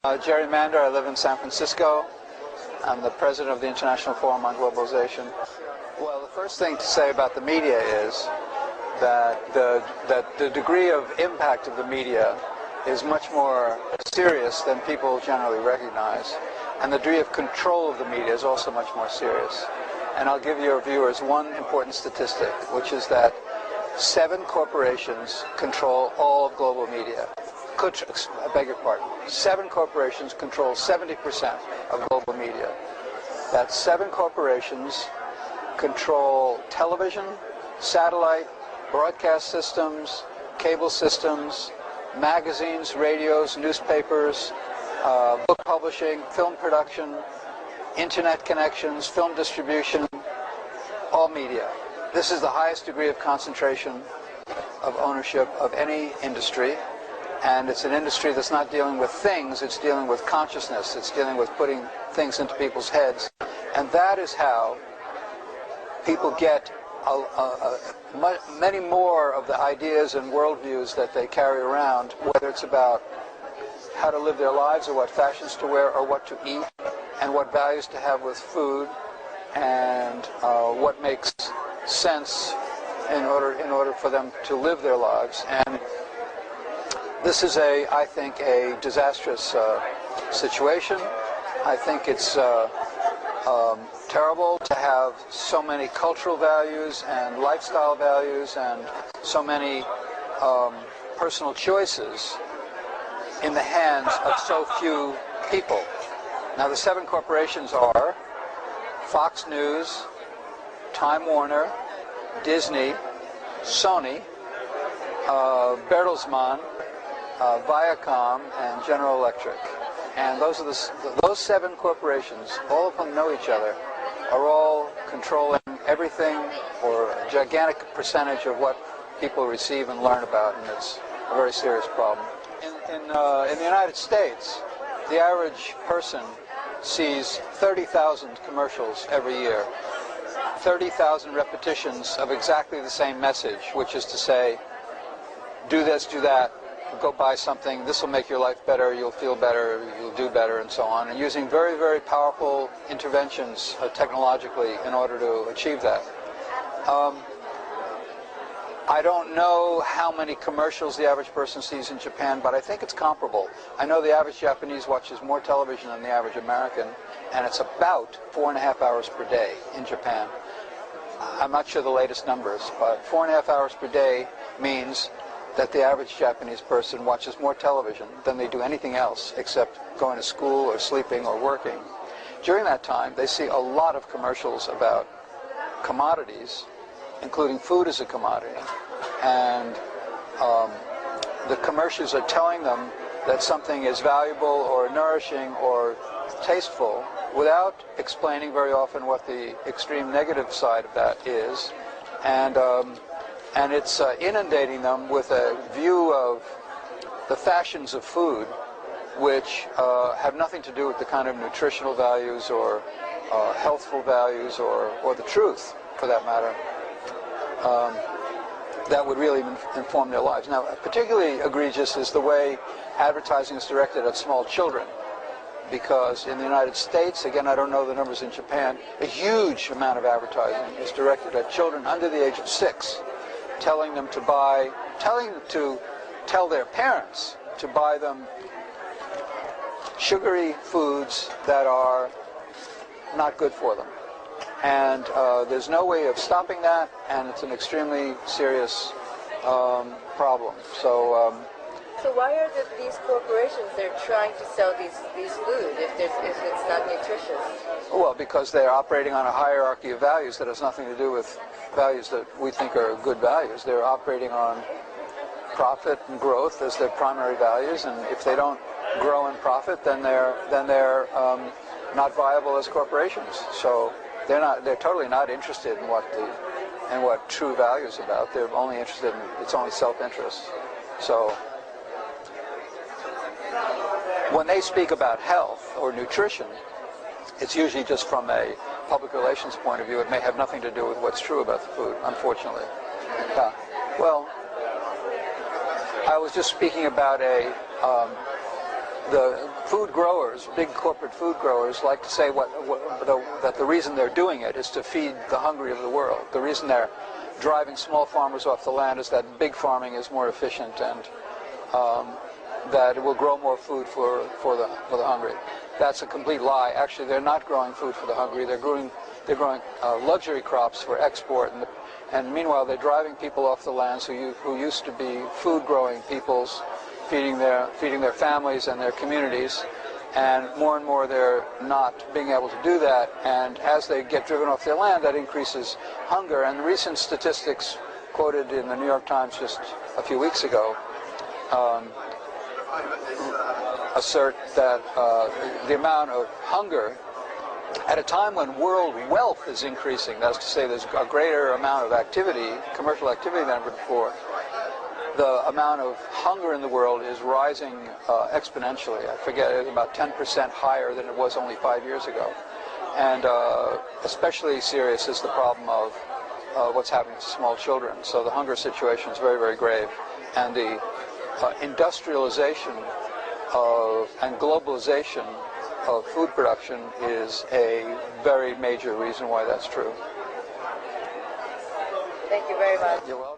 Gerrymander. I live in San Francisco. I'm the president of the International Forum on Globalization. Well, the first thing to say about the media is that the degree of impact of the media is much more serious than people generally recognize. And the degree of control of the media is also much more serious. And I'll give your viewers one important statistic, which is that 7 corporations control all of global media. I beg your pardon. 7 corporations control 70% of global media. That's 7 corporations control television, satellite, broadcast systems, cable systems, magazines, radios, newspapers, book publishing, film production, internet connections, film distribution, all media. This is the highest degree of concentration of ownership of any industry. And it's an industry that's not dealing with things, it's dealing with consciousness, it's dealing with putting things into people's heads. And that is how people get many more of the ideas and worldviews that they carry around, whether it's about how to live their lives or what fashions to wear or what to eat and what values to have with food and what makes sense in order for them to live their lives. And this is I think, a disastrous situation. I think it's terrible to have so many cultural values and lifestyle values and so many personal choices in the hands of so few people. Now, the 7 corporations are Fox News, Time Warner, Disney, Sony, Bertelsmann, Viacom, and General Electric. And those 7 corporations, all of them know each other, are all controlling everything, or a gigantic percentage of what people receive and learn about, and it's a very serious problem. In the United States, the average person sees 30,000 commercials every year, 30,000 repetitions of exactly the same message, which is to say, do this, do that, go buy something, this will make your life better, you'll feel better, you'll do better, and so on, and using very, very powerful interventions technologically in order to achieve that. I don't know how many commercials the average person sees in Japan, but I think it's comparable. I know the average Japanese watches more television than the average American, and it's about 4.5 hours per day in Japan. I'm not sure the latest numbers, but 4.5 hours per day means that the average Japanese person watches more television than they do anything else except going to school or sleeping or working. During that time, they see a lot of commercials about commodities, including food as a commodity, and the commercials are telling them that something is valuable or nourishing or tasteful without explaining very often what the extreme negative side of that is. And it's inundating them with a view of the fashions of food, which have nothing to do with the kind of nutritional values or healthful values or the truth, for that matter, that would really inform their lives. Now, particularly egregious is the way advertising is directed at small children, because in the United States, again, I don't know the numbers in Japan, a huge amount of advertising is directed at children under the age of 6, telling them to tell their parents to buy them sugary foods that are not good for them. And there's no way of stopping that, and it's an extremely serious problem. So why are these corporations, they're trying to sell these food if it's not nutritious? Well, because they're operating on a hierarchy of values that has nothing to do with values that we think are good values. They're operating on profit and growth as their primary values, and if they don't grow in profit, then they're not viable as corporations. So they're totally not interested in what true value is about. They're only interested in it's only self-interest. So when they speak about health or nutrition, it's usually just from a public relations point of view. It may have nothing to do with what's true about the food, unfortunately. Well, I was just speaking about the food growers, big corporate food growers, like to say that the reason they're doing it is to feed the hungry of the world. The reason they're driving small farmers off the land is that big farming is more efficient and that it will grow more food for the hungry. That's a complete lie. Actually, they're not growing food for the hungry. They're growing luxury crops for export, and meanwhile they're driving people off the lands who used to be food-growing peoples, feeding their families and their communities, and more they're not being able to do that, and as they get driven off their land, that increases hunger. And recent statistics quoted in the New York Times just a few weeks ago assert that the amount of hunger at a time when world wealth is increasing, that is to say there's a greater amount of activity, commercial activity than ever before, the amount of hunger in the world is rising exponentially. I forget, it's about 10% higher than it was only 5 years ago. And especially serious is the problem of what's happening to small children. So the hunger situation is very, very grave. And the industrialization and globalization of food production is a very major reason why that's true. Thank you very much. You're welcome.